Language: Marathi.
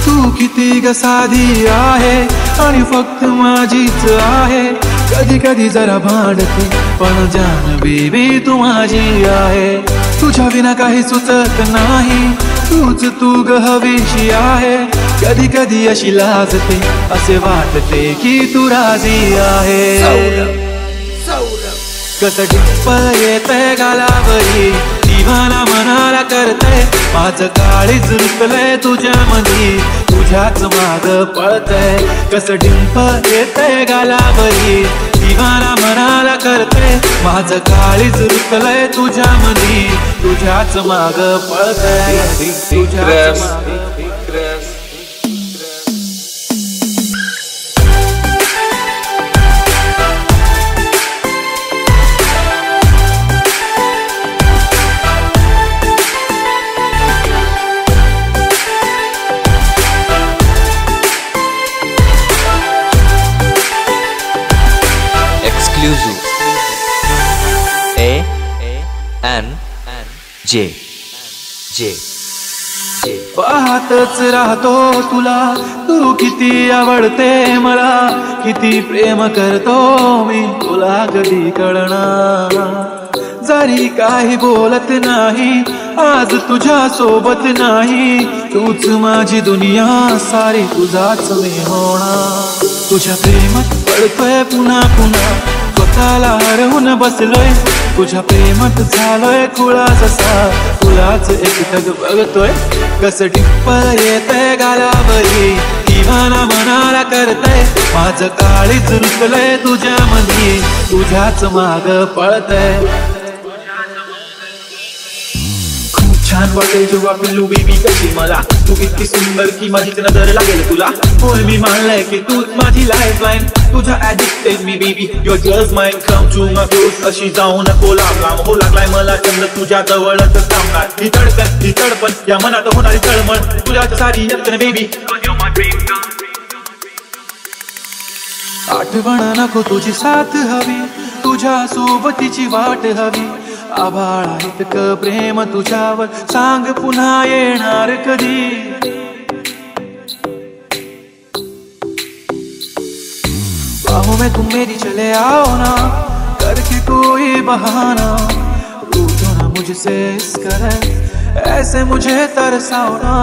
तू किती ग साधी आहे आणि फक्त माझीच आहे. कधी कधी जरा भांडते पण जान बेबी तू माझी आहे. तुझ्या विना काही सुचत नाही, तूच तू ग हवीशी आहे. कधी कधी अशी लाजते असे वाटते की तू राजी आहे. कसं टिप्पल येतंय गालावरी, दिवाना मनाला करतंय. माझं काळीज रुतलंय तुझ्या मधी, तुझ्याच माग पळतंय. कसं डिंपल येतंय गालावरी, दिवाना मनाला करतंय. माझं काळीज रुतलंय तुझ्या मधी, तुझ्याच माग पळतंय. तुझ्याच माग exclusive A-N-J. पाहतच राहतो तुला, तू किती आवडते मला. किती प्रेम करतो मी तुला कधी कळणार. जरी काही बोलत नाही आज तुझ्या सोबत नाही. तूच माझी दुनिया सारी, तुझाच मी होणार. तुझ्या प्रेमात पडतोय पुन्हा पुन्हा, स्वतःला हरवून बसलोय. तुझ्या प्रेमात झालोय खुळा जसा, तुलाच एकटक बघतोय. कसं टिप्पल येतंय गालावरी, दिवाना मनाला करतंय. माझं काळीज रुतलंय तुझ्या मधी, तुझ्याच माग पळतंय. छान वाटेल जेव्हा पिल्लू बेबी कशी मला. तू इतकी सुंदर की माझीच नजर लागेल तुला. होय मी मानलंय की तूच माझी लाईफलाईन. तुझ्या ऍडिक्टेड मी baby, your just mine. Come to my close, अशी जाऊ नको लांब लांब. हो लागलाय मला चंद्र तुझ्या जवळच थांबणार. ही धडकन ही तडपण या मनात होणारी तळमळ, तुझ्याच सारी यत्न बेबी. आठवण नको तुझी साथ हवी, तुझ्या सोबतीची वाट हवी. आभाळ इतकं प्रेम तुझ्यावर, सांग पुन्हा येणार कधी. बाहों में तुम मेरी चले आओ ना, करके कोई बहाना. रूठो ना मुझसे इस कदर, ऐसे मुझे तरसाओ ना.